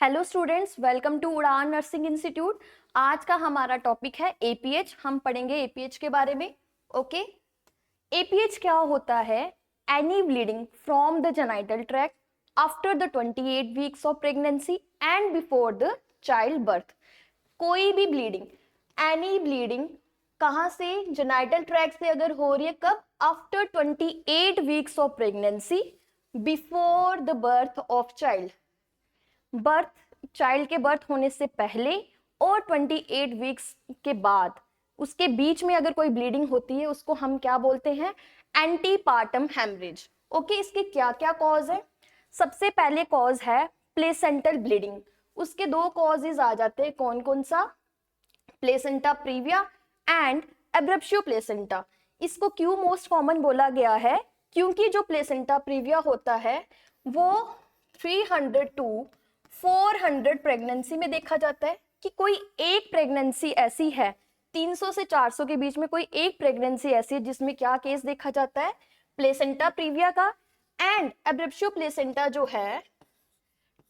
Hello students, welcome to उड़ान nursing institute. आज का हमारा टॉपिक है एपीएच। हम पढ़ेंगे एपीएच के बारे में। ओके, एपीएच क्या होता है? Any bleeding from the genital tract after the 28 weeks of pregnancy and before the child birth. कोई भी ब्लीडिंग, एनी ब्लीडिंग कहाँ से? जेनाइटल ट्रैक्ट से अगर हो रही है, कब? After 28 weeks of pregnancy, before the birth of child. Child के बर्थ होने से पहले और 28 वीक्स के बाद, उसके बीच में अगर कोई ब्लीडिंग होती है उसको हम क्या बोलते हैं? Antepartum haemorrhage. ओके, इसके क्या क्या कॉज है? सबसे पहले कॉज है प्लेसेंटल ब्लीडिंग। उसके दो कॉजेज आ जाते हैं, कौन कौन सा? Placenta previa and abruptio placenta. इसको क्यों मोस्ट कॉमन बोला गया है? क्योंकि जो प्लेसेंटा प्रीविया होता है वो 300 टू 400 प्रेगनेंसी में देखा जाता है। कि कोई एक प्रेगनेंसी ऐसी है, 300 से 400 के बीच में कोई एक प्रेगनेंसी ऐसी है जिसमें क्या केस देखा जाता है? प्लेसेंटा प्रीविया का। एंड एब्रप्शियो प्लेसेंटा जो है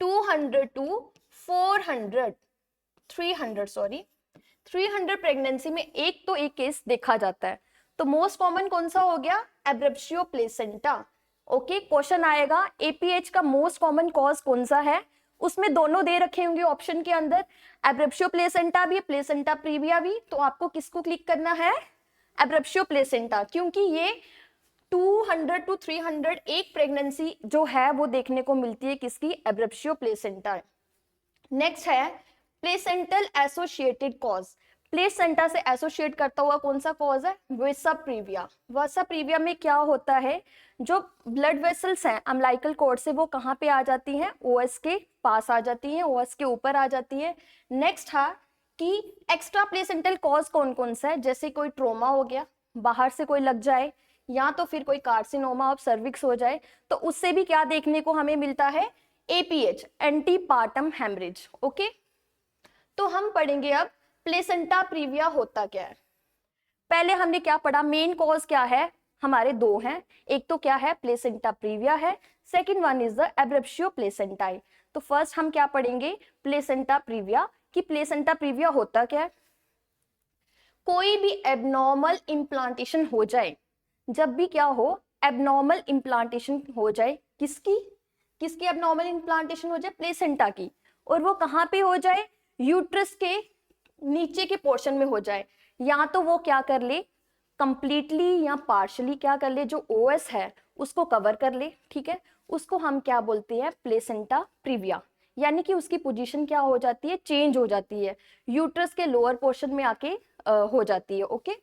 200 टू 400 300 प्रेगनेंसी में एक तो एक केस देखा जाता है। तो मोस्ट कॉमन कौन सा हो गया? Abruptio placenta. ओके, क्वेश्चन आएगा एपीएच का मोस्ट कॉमन कॉज कौन सा है? उसमें दोनों दे रखे होंगे ऑप्शन के अंदर, एब्रप्शियो प्लेसेंटा भी, प्लेसेंटा प्रीविया भी। तो आपको किसको क्लिक करना है? एब्रप्शियो प्लेसेंटा, क्योंकि ये 200 टू 300 एक प्रेगनेंसी जो है वो देखने को मिलती है किसकी? Abruptio placenta. नेक्स्ट है प्लेसेंटल एसोसिएटेड कॉज। प्लेसेंटा से एसोसिएट करता हुआ कौन सा कॉज है? वेसा प्रीविया। वेसा प्रीविया में क्या होता है? जो ब्लड वेसल्स हैं अम्लाइकल कॉर्ड से, वो कहाँ पे आ जाती हैं? ओएस के पास आ जाती हैं, ओएस के ऊपर आ जाती है। नेक्स्ट है कि एक्स्ट्रा प्लेसेंटल कॉज कौन कौन सा है? जैसे कोई ट्रोमा हो गया, बाहर से कोई लग जाए, या तो फिर कोई कार्सिनोमा ऑफ सर्विक्स हो जाए, तो उससे भी क्या देखने को हमें मिलता है? APH, antepartum haemorrhage. ओके, तो हम पढ़ेंगे अब प्लेसेंटा प्रीविया होता क्या है। पहले हमने क्या पढ़ा? मेन कॉज क्या है? हमारे दो हैं, एक तो क्या है? प्लेसेंटा प्रीविया है, second one is the abruptio placentae. तो फर्स्ट हम क्या पढ़ेंगे? Placenta previa. कि प्लेसेंटा प्रीविया होता क्या है? कोई भी एबनॉर्मल इम्प्लांटेशन हो जाए, जब भी क्या हो? एबनॉर्मल इम्प्लांटेशन हो जाए, किसकी? किसकी एबनॉर्मल इम्प्लांटेशन हो जाए? प्लेसेंटा की। और वो कहाँ पे हो जाए? यूट्रस के नीचे के पोर्शन में हो जाए। या तो वो क्या कर ले? कंप्लीटली या पार्शली क्या कर ले? जो ओएस है उसको कवर कर ले, ठीक है, उसको हम क्या बोलते हैं? Placenta previa. यानी कि उसकी पोजीशन क्या हो जाती है? चेंज हो जाती है, यूट्रस के लोअर पोर्शन में आके हो जाती है। ओके,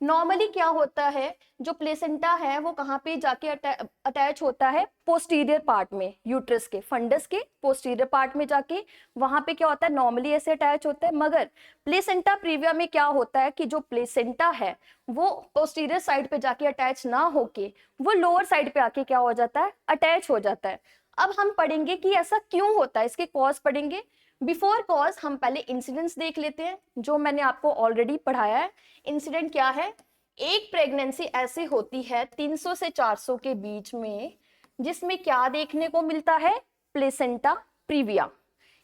नॉर्मली क्या होता है? जो प्लेसेंटा है वो कहाँ पे जाके अटैच होता है? पोस्टीरियर पार्ट में, यूट्रस के फंडस के पोस्टीरियर पार्ट में जाके वहां पे क्या होता है? नॉर्मली ऐसे अटैच होता है। मगर प्लेसेंटा प्रीविया में क्या होता है कि जो प्लेसेंटा है वो पोस्टीरियर साइड पे जाके अटैच ना होके वो लोअर साइड पे आके क्या हो जाता है? अटैच हो जाता है। अब हम पढ़ेंगे कि ऐसा क्यों होता है, इसके कॉज पढ़ेंगे। बिफोर कॉज हम पहले इंसिडेंट्स देख लेते हैं, जो मैंने आपको ऑलरेडी पढ़ाया है। इंसिडेंट क्या है? एक प्रेगनेंसी ऐसी होती है 300 से 400 के बीच में, जिसमें क्या देखने को मिलता है? Placenta previa.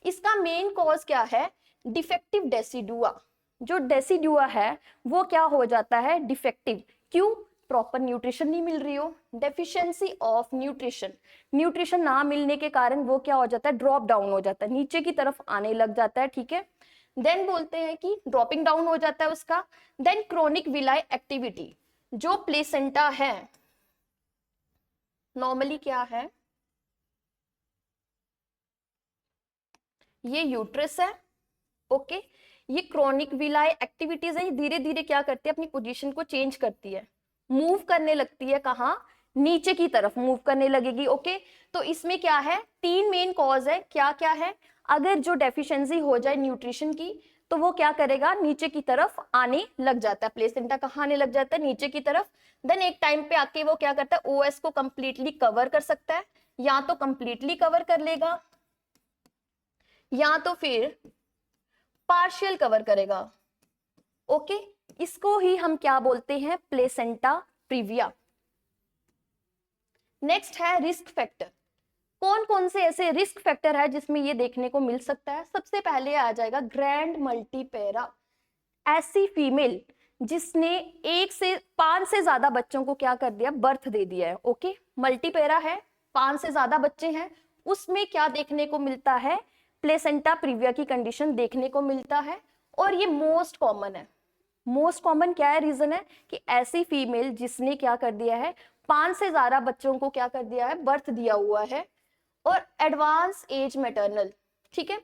इसका मेन कॉज क्या है? Defective decidua. जो डेसिडुआ है वो क्या हो जाता है? डिफेक्टिव। क्यों? प्रॉपर न्यूट्रिशन नहीं मिल रही हो, डेफिशिएंसी ऑफ न्यूट्रिशन। न्यूट्रिशन ना मिलने के कारण वो क्या हो जाता है? ड्रॉप डाउन हो जाता है, नीचे की तरफ आने लग जाता है, ठीक है। देन बोलते हैं कि ड्रॉपिंग डाउन हो जाता है उसका। Then chorionic villi activity. जो प्लेसेंटा है नॉर्मली क्या है? ये यूट्रस है। ओके, ये क्रोनिक विलाई एक्टिविटीज है, धीरे धीरे क्या करती है? अपनी पोजीशन को चेंज करती है, मूव करने लगती है। कहाँ? नीचे की तरफ मूव करने लगेगी। ओके, तो इसमें क्या है? तीन मेन कॉज है। क्या क्या है? अगर जो डेफिशिएंसी हो जाए न्यूट्रिशन की, तो वो क्या करेगा? नीचे की तरफ आने लग जाता है। प्लेसेंटा कहाँ आने लग जाता है? नीचे की तरफ। देन एक टाइम पे आके वो क्या करता है? ओएस को कंप्लीटली कवर कर सकता है, या तो कंप्लीटली कवर कर लेगा या तो फिर पार्शियल कवर करेगा। ओके, इसको ही हम क्या बोलते हैं? Placenta previa. नेक्स्ट है रिस्क फैक्टर। कौन कौन से ऐसे रिस्क फैक्टर है जिसमें ये देखने को मिल सकता है? सबसे पहले आ जाएगा ग्रैंड मल्टीपेरा, ऐसी फीमेल जिसने 1 से 5 से ज्यादा बच्चों को क्या कर दिया, बर्थ दे दिया है। ओके, मल्टीपेरा है, 5 से ज्यादा बच्चे हैं, उसमें क्या देखने को मिलता है, प्लेसेंटा प्रीविया की कंडीशन देखने को मिलता है। और ये मोस्ट कॉमन है। मोस्ट कॉमन क्या है, रीजन है कि ऐसी फीमेल जिसने क्या कर दिया है, 5 से ज्यादा बच्चों को क्या कर दिया है, बर्थ दिया हुआ है। और एडवांस एज मैटरनल, ठीक है,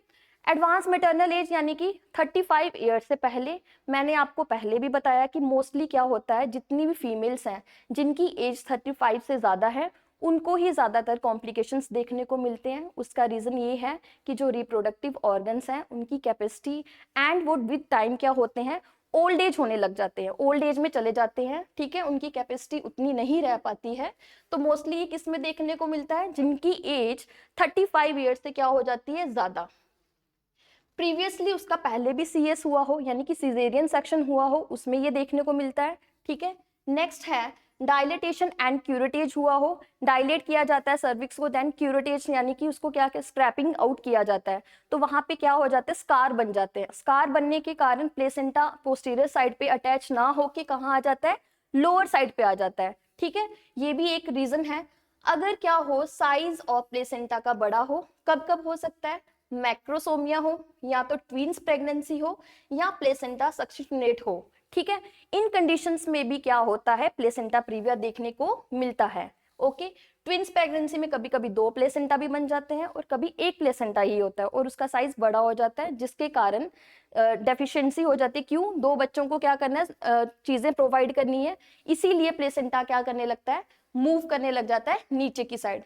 एडवांस मैटरनल एज यानी कि 35 ईयर से पहले। मैंने आपको पहले भी बताया कि मोस्टली क्या होता है, जितनी भी फीमेल्स हैं जिनकी एज 35 से ज़्यादा है उनको ही ज़्यादातर कॉम्प्लिकेशंस देखने को मिलते हैं। उसका रीज़न ये है कि जो रिप्रोडक्टिव ऑर्गन्स हैं उनकी कैपेसिटी एंड वो विद टाइम क्या होते हैं, ओल्ड एज होने लग जाते हैं, ओल्ड एज में चले जाते हैं, ठीक है, उनकी कैपेसिटी उतनी नहीं रह पाती है। तो मोस्टली ये किस में देखने को मिलता है, जिनकी एज 35 ईयर से क्या हो जाती है, ज़्यादा। प्रीवियसली उसका पहले भी सीएस हुआ हो यानी कि सिजेरियन सेक्शन हुआ हो, उसमें ये देखने को मिलता है, ठीक है। नेक्स्ट है डायलेटेशन एंड क्यूरेटेज हुआ हो, डायलेट किया जाता है सर्विक्स को, देन क्यूरेटेज यानी कि उसको क्या स्क्रैपिंग आउट किया जाता है, तो वहां पे क्या हो जाता है, स्कार बन जाते हैं। स्कार बनने के कारण प्लेसेंटा पोस्टीरियर साइड पे अटैच ना होके कहाँ आ जाता है, लोअर साइड पे आ जाता है, ठीक है। ये भी एक रीजन है। अगर क्या हो, साइज ऑफ प्लेसेंटा का बड़ा हो, कब कब हो सकता है, मैक्रोसोमिया हो, या तो ट्विंस प्रेगनेंसी हो, या प्लेसेंटा सक्सेशनेट हो, ठीक है। इन कंडीशंस में भी क्या होता है, प्लेसेंटा प्रीविया देखने को मिलता है। ओके, ट्विंस प्रेगनेंसी में कभी कभी 2 प्लेसेंटा भी बन जाते हैं और कभी 1 प्लेसेंटा ही होता है और उसका साइज बड़ा हो जाता है, जिसके कारण डेफिशिएंसी हो जाती है। क्यों, 2 बच्चों को क्या करना है, चीजें प्रोवाइड करनी है, इसीलिए प्लेसेंटा क्या करने लगता है, मूव करने लग जाता है नीचे की साइड।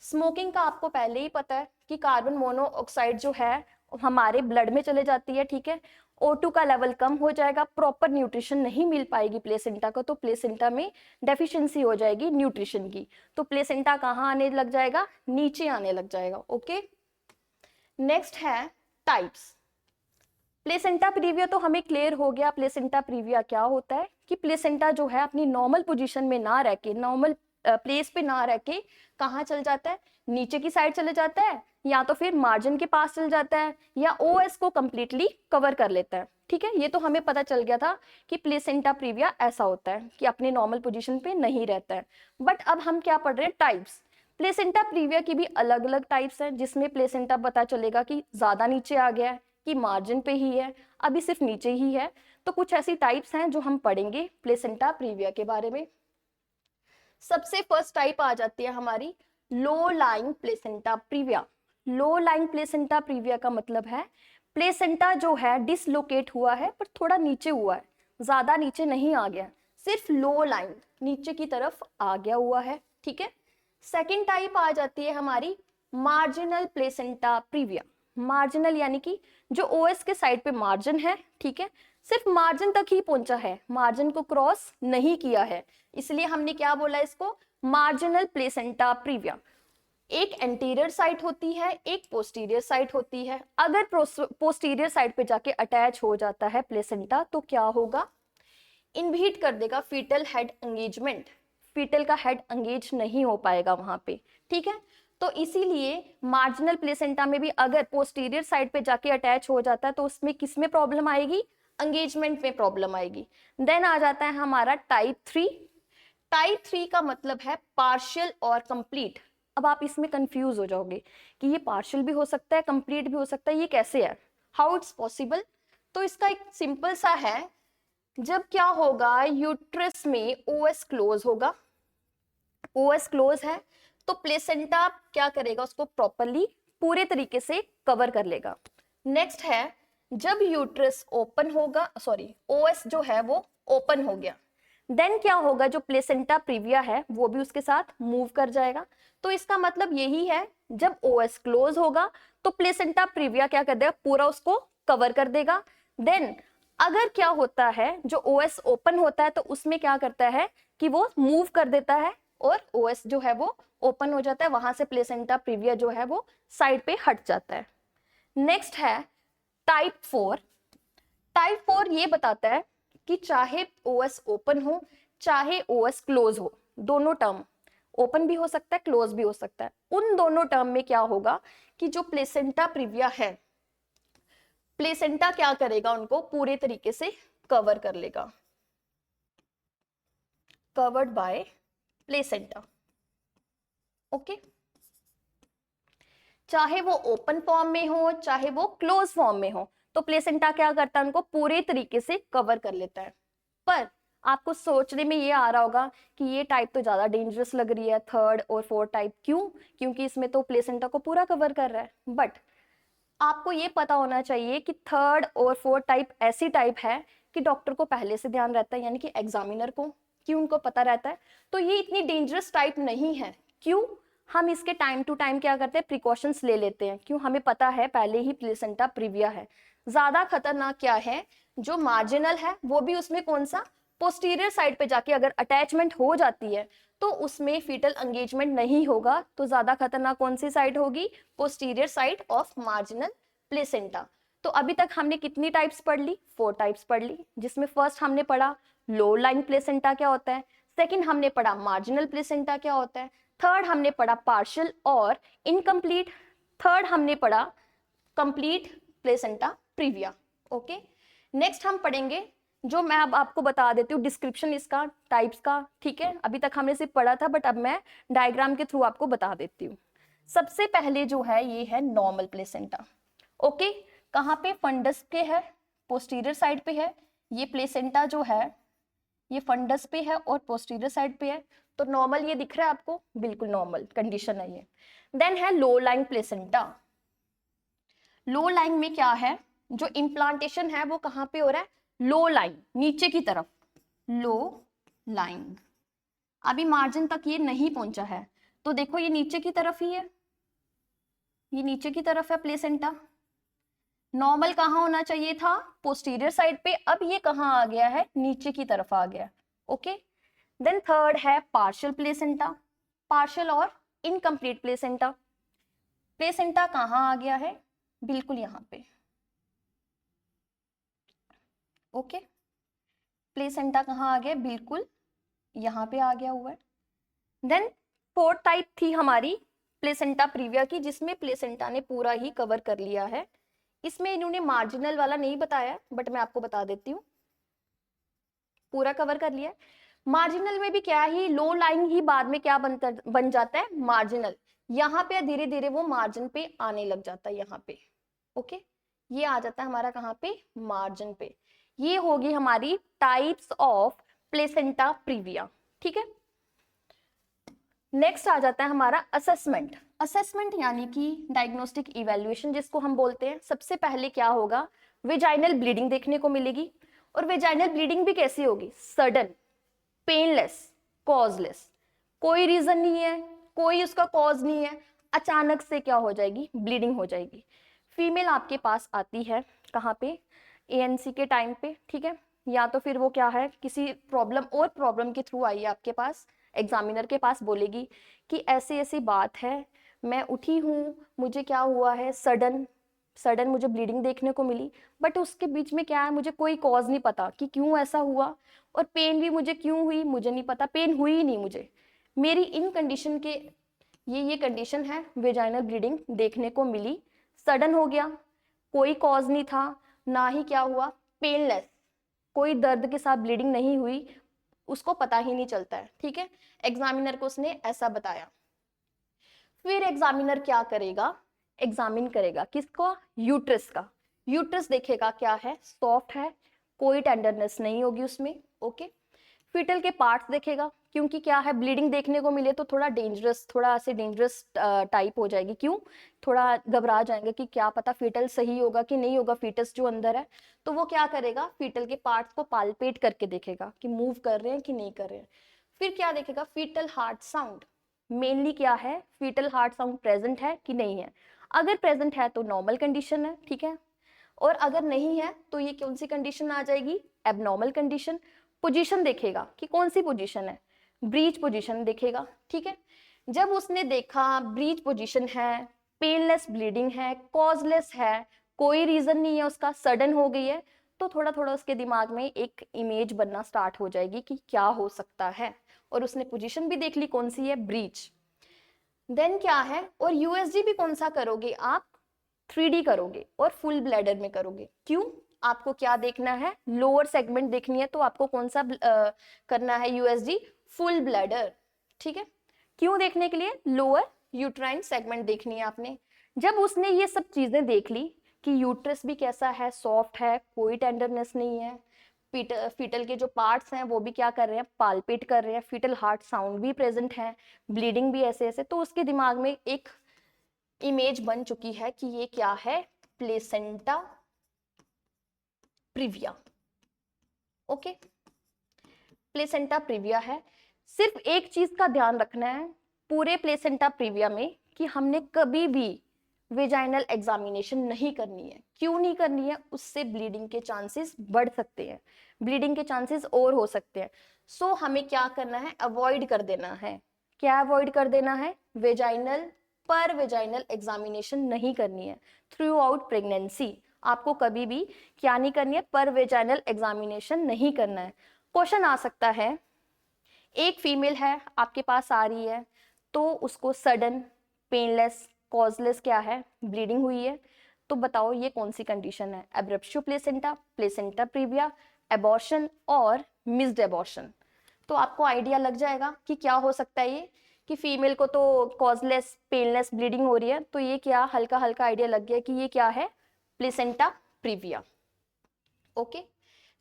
स्मोकिंग का आपको पहले ही पता है कि कार्बन मोनोऑक्साइड जो है हमारे ब्लड में चले जाती है, ठीक है। O2 का लेवल कम हो जाएगा, प्रॉपर न्यूट्रिशन नहीं मिल पाएगी प्लेसेंटा को, तो प्लेसेंटा में डेफिशिएंसी हो जाएगी न्यूट्रिशन की, तो प्लेसेंटा कहाँ आने लग जाएगा, नीचे आने लग जाएगा। ओके, नेक्स्ट है टाइप्स। प्लेसेंटा प्रीविया तो हमें क्लियर हो गया। प्लेसेंटा प्रीविया क्या होता है कि प्लेसेंटा जो है अपनी नॉर्मल पोजीशन में ना रह के, नॉर्मल प्लेस पे ना रह के कहाँ चल जाता है, नीचे की साइड चले जाता है, या तो फिर मार्जिन के पास चल जाता है, या ओएस को कंप्लीटली कवर कर लेता है, ठीक है। ये तो हमें पता चल गया था कि प्लेसेंटा प्रीविया ऐसा होता है कि अपने नॉर्मल पोजीशन पे नहीं रहता है। बट अब हम क्या पढ़ रहे हैं, टाइप्स। प्लेसेंटा प्रीविया की भी अलग अलग टाइप्स हैं, जिसमें प्लेसेंटा पता चलेगा कि ज्यादा नीचे आ गया है कि मार्जिन पे ही है, अभी सिर्फ नीचे ही है। तो कुछ ऐसी टाइप्स हैं जो हम पढ़ेंगे प्लेसेंटा प्रीविया के बारे में। सबसे फर्स्ट टाइप आ जाती है हमारी low lying placenta previa. Low lying placenta previa का मतलब है प्लेसेंटा जो है डिसलोकेट हुआ है पर थोड़ा नीचे हुआ है, ज्यादा नीचे नहीं आ गया, सिर्फ लो लाइंग नीचे की तरफ आ गया हुआ है, ठीक है। सेकेंड टाइप आ जाती है हमारी मार्जिनल प्लेसेंटा प्रीविया। मार्जिनल यानी कि जो ओएस के साइड पे मार्जिन है, ठीक है, सिर्फ मार्जिन तक ही पहुंचा है, मार्जिन को क्रॉस नहीं किया है, इसलिए हमने क्या बोला इसको, मार्जिनल प्लेसेंटा प्रीविया। एक एंटीरियर साइट होती है, एक पोस्टीरियर साइट होती है। अगर पोस्टीरियर साइट पे जाके अटैच हो जाता है प्लेसेंटा तो क्या होगा, इनहिबिट कर देगा फीटल हेड एंगेजमेंट, फीटल का हेड एंगेज नहीं हो पाएगा वहां पे, ठीक है। तो इसीलिए मार्जिनल प्लेसेंटा में भी अगर पोस्टीरियर साइड पे जाके अटैच हो जाता है तो उसमें किस में प्रॉब्लम आएगी, एंगेजमेंट में प्रॉब्लम आएगी। देन आ जाता है हमारा टाइप 3। टाइप 3 का मतलब है पार्शियल और कंप्लीट। अब आप इसमें कंफ्यूज हो जाओगे कि ये पार्शियल भी हो सकता है, कंप्लीट भी हो सकता है, ये कैसे है, हाउ इट्स पॉसिबल। तो इसका एक सिंपल सा है, जब क्या होगा, यूट्रस में ओएस क्लोज होगा, ओएस क्लोज है तो प्लेसेंटा क्या करेगा, उसको प्रॉपरली पूरे तरीके से कवर कर लेगा। नेक्स्ट है, जब यूट्रस ओपन होगा, सॉरी ओएस जो है वो ओपन हो गया, देन क्या होगा, जो प्लेसेंटा प्रीविया है वो भी उसके साथ मूव कर जाएगा। तो इसका मतलब यही है, जब ओएस क्लोज होगा तो प्लेसेंटा प्रीविया क्या कर देगा, पूरा उसको कवर कर देगा। देन अगर क्या होता है, जो ओएस ओपन होता है तो उसमें क्या करता है कि वो मूव कर देता है और ओएस जो है वो ओपन हो जाता है, वहां से प्लेसेंटा प्रीविया जो है वो साइड पे हट जाता है। नेक्स्ट है टाइप 4। टाइप 4 ये बताता है कि चाहे ओएस ओपन हो चाहे ओएस क्लोज हो, दोनों टर्म ओपन भी हो सकता है, क्लोज भी हो सकता है। उन दोनों टर्म में क्या होगा कि जो प्लेसेंटा प्रीविया है, प्लेसेंटा क्या करेगा, उनको पूरे तरीके से कवर कर लेगा, कवर्ड बाय प्लेसेंटा। ओके, चाहे वो ओपन फॉर्म में हो चाहे वो क्लोज फॉर्म में हो, तो प्लेसेंटा क्या करता है, उनको पूरे तरीके से कवर कर लेता है। पर आपको सोचने में ये आ रहा होगा कि ये टाइप तो ज्यादा डेंजरस लग रही है, थर्ड और फोर्थ टाइप। क्यों? क्योंकि इसमें तो प्लेसेंटा को पूरा कवर कर रहा है। बट आपको ये पता होना चाहिए कि थर्ड और फोर्थ टाइप ऐसी टाइप है कि डॉक्टर को पहले से ध्यान रहता है, यानी कि एग्जामिनर को, कि उनको पता रहता है। तो ये इतनी डेंजरस टाइप नहीं है। क्यों? हम इसके टाइम टू टाइम क्या करते हैं, प्रिकॉशंस ले लेते हैं। क्यों? हमें पता है पहले ही प्लेसेंटा प्रीविया है। ज्यादा खतरनाक क्या है, जो मार्जिनल है वो भी उसमें कौन सा, पोस्टीरियर साइड पे जाके अगर अटैचमेंट हो जाती है तो उसमें फीटल एंगेजमेंट नहीं होगा। तो ज्यादा खतरनाक कौन सी साइड होगी, posterior side of marginal placenta. तो अभी तक हमने कितनी टाइप्स पढ़ ली, 4 टाइप्स पढ़ ली, जिसमें फर्स्ट हमने पढ़ा लो लाइन प्लेसेंटा क्या होता है, सेकंड हमने पढ़ा मार्जिनल प्लेसेंटा क्या होता है, थर्ड हमने पढ़ा पार्शियल और इनकम्प्लीट, थर्ड हमने पढ़ा complete placenta previa. Okay, next हम पढ़ेंगे, जो मैं अब आपको बता देती हूँ डिस्क्रिप्शन इसका टाइप्स का। ठीक है, अभी तक हमने सिर्फ पढ़ा था, बट अब मैं डायग्राम के थ्रू आपको बता देती हूँ। सबसे पहले जो है ये है नॉर्मल प्लेसेंटा। ओके, कहाँ पे, फंडस के है, पोस्टीरियर साइड पे है। ये प्लेसेंटा जो है ये फंडस पे है और पोस्टीरियर साइड पे है। तो नॉर्मल ये दिख रहा है आपको, बिल्कुल नॉर्मल कंडीशन है ये। देन है लो लाइन प्लेसेंटा। लो लाइन में क्या है, जो इम्प्लांटेशन है वो कहाँ पे हो रहा है, लो लाइन, नीचे की तरफ, लो लाइन। अभी मार्जिन तक ये नहीं पहुंचा है, तो देखो ये नीचे की तरफ ही है, ये नीचे की तरफ है प्लेसेंटा। नॉर्मल कहाँ होना चाहिए था, पोस्टीरियर साइड पे, अब ये कहाँ आ गया है, नीचे की तरफ आ गया। ओके, देन थर्ड है पार्शियल प्लेसेंटा। पार्शियल और इनकम्प्लीट प्लेसेंटा। प्लेसेंटा कहाँ आ गया है, बिल्कुल यहाँ पे। ओके, प्लेसेंटा कहाँ आ गया, बिल्कुल यहाँ पे आ गया हुआ है। देन फोर्थ टाइप थी हमारी प्लेसेंटा प्रीविया की, जिसमें प्लेसेंटा ने पूरा ही कवर कर लिया है। इसमें इन्होंने मार्जिनल वाला नहीं बताया, बट मैं आपको बता देती हूँ, पूरा कवर कर लिया है। मार्जिनल में भी क्या ही, लो लाइन ही बाद में क्या बन जाता है, मार्जिनल। यहाँ पे धीरे धीरे वो मार्जिन पे आने लग जाता है, यहाँ पे। ओके, ये आ जाता है हमारा कहाँ पे, मार्जिन पे। ये होगी हमारी टाइप्स ऑफ प्लेसेंटा प्रीविया। ठीक है, नेक्स्ट आ जाता है हमारा असेसमेंट। असेसमेंट यानी कि डायग्नोस्टिक इवैल्यूएशन जिसको हम बोलते हैं। सबसे पहले क्या होगा, वेजाइनल ब्लीडिंग देखने को मिलेगी। और वेजाइनल ब्लीडिंग भी कैसी होगी, सडन, पेनलेस, कॉजलेस, कोई रीजन नहीं है, कोई उसका कॉज नहीं है, अचानक से क्या हो जाएगी, ब्लीडिंग हो जाएगी। फीमेल आपके पास आती है कहाँ पे, एएनसी के टाइम पे। ठीक है, या तो फिर वो क्या है, किसी प्रॉब्लम के थ्रू आई है आपके पास, एग्जामिनर के पास बोलेगी कि ऐसी ऐसी बात है, मैं उठी हूँ, मुझे क्या हुआ है, सडन सडन मुझे ब्लीडिंग देखने को मिली, बट उसके बीच में क्या है, मुझे कोई कॉज नहीं पता कि क्यों ऐसा हुआ, और पेन भी मुझे क्यों हुई मुझे नहीं पता, पेन हुई ही नहीं मुझे। मेरी इन कंडीशन के ये कंडीशन है, वेजाइनल ब्लीडिंग देखने को मिली, सडन हो गया, कोई कॉज नहीं था, ना ही क्या हुआ, पेनलेस, कोई दर्द के साथ ब्लीडिंग नहीं हुई, उसको पता ही नहीं चलता है। ठीक है, एग्जामिनर को उसने ऐसा बताया। फिर एग्जामिनर क्या करेगा, एग्जामिन करेगा किसको, यूट्रस का। यूट्रस देखेगा क्या है, सॉफ्ट है, कोई टेंडरनेस नहीं होगी उसमें। ओके, फीटल के पार्ट्स देखेगा, क्योंकि क्या है, ब्लीडिंग देखने को मिले तो थोड़ा डेंजरस, थोड़ा ऐसे डेंजरस टाइप हो जाएगी। क्यों, थोड़ा घबरा जाएंगे कि क्या पता फीटल सही होगा कि नहीं होगा, फीटस जो अंदर है। तो वो क्या करेगा, फीटल के पार्ट्स को पालपेट करके देखेगा कि मूव कर रहे हैं कि नहीं कर रहे हैं। फिर क्या देखेगा, फीटल हार्ट साउंड। मेनली क्या है, फीटल हार्ट साउंड प्रेजेंट है कि नहीं है। अगर प्रेजेंट है तो नॉर्मल कंडीशन है। ठीक है, और अगर नहीं है तो ये कौन सी कंडीशन आ जाएगी, एबनॉर्मल कंडीशन। पोजीशन देखेगा कि कौन सी पोजीशन है, ब्रीच पोजीशन देखेगा। ठीक है, जब उसने देखा ब्रीच पोजीशन है, पेनलेस ब्लीडिंग है, कॉजलेस है, कोई रीजन नहीं है उसका, सडन हो गई है, तो थोड़ा थोड़ा उसके दिमाग में एक इमेज बनना स्टार्ट हो जाएगी कि क्या हो सकता है। और उसने पोजीशन भी देख ली कौन सी है, ब्रीच। देन क्या है, और यूएसजी भी कौन सा करोगे आप, 3D करोगे और फुल ब्लैडर में करोगे। क्यों, आपको क्या देखना है, लोअर सेगमेंट देखनी है, तो आपको कौन सा करना है, यूएसजी फुल ब्लैडर। ठीक है, क्यों देखने के लिए, लोअर यूट्राइन सेगमेंट देखनी है आपने। जब उसने ये सब चीजें देख ली कि यूट्रस भी कैसा है, सॉफ्ट है, कोई टेंडरनेस नहीं है, फीटल के जो पार्ट्स हैं वो भी क्या कर रहे हैं, पाल्पेट कर रहे हैं, फीटल हार्ट साउंड भी प्रेजेंट है, ब्लीडिंग भी ऐसे ऐसे, तो उसके दिमाग में एक इमेज बन चुकी है कि ये क्या है, placenta previa. Okay, placenta previa है। सिर्फ एक चीज का ध्यान रखना है पूरे प्लेसेंटा प्रीविया में कि हमने कभी भी वेजाइनल एग्जामिनेशन नहीं करनी है। क्यों नहीं करनी है, उससे ब्लीडिंग के चांसेस बढ़ सकते हैं, ब्लीडिंग के चांसेस और हो सकते हैं। सो हमें क्या करना है, अवॉइड कर देना है। क्या अवॉइड कर देना है, वेजाइनल पर वेजाइनल एग्जामिनेशन नहीं करनी है थ्रू आउट प्रेगनेंसी। आपको कभी भी क्या नहीं करनी है, पर वेजाइनल एग्जामिनेशन नहीं करना है। क्वेश्चन आ सकता है, एक फीमेल है आपके पास आ रही है, तो उसको सडन पेनलेस कॉजलेस क्या है, ब्लीडिंग हुई है, तो बताओ ये कौन सी कंडीशन है, abruptio placenta, placenta previa, abortion और मिस्ड एबॉर्शन। तो आपको आइडिया लग जाएगा कि क्या हो सकता है ये, कि फीमेल को तो कॉजलेस पेनलेस ब्लीडिंग हो रही है, तो ये क्या, हल्का हल्का आइडिया लग गया कि ये क्या है, प्लेसेंटा प्रीविया। ओके,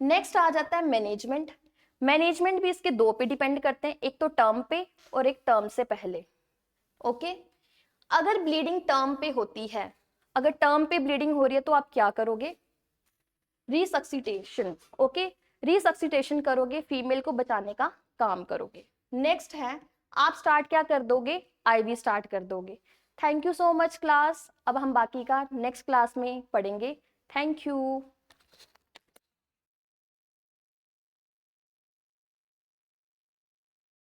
नेक्स्ट आ जाता है मैनेजमेंट। मैनेजमेंट भी इसके दो पे डिपेंड करते हैं, एक तो टर्म पे और एक टर्म से पहले। ओके, अगर ब्लीडिंग टर्म पे होती है, अगर टर्म पे ब्लीडिंग हो रही है तो आप क्या करोगे, रिसक्सिटेशन। ओके, रिसक्सिटेशन करोगे, फीमेल को बचाने का काम करोगे। नेक्स्ट है, आप स्टार्ट क्या कर दोगे, आईवी स्टार्ट कर दोगे। Thank you so much class, अब हम बाकी का नेक्स्ट क्लास में पढ़ेंगे। Thank you.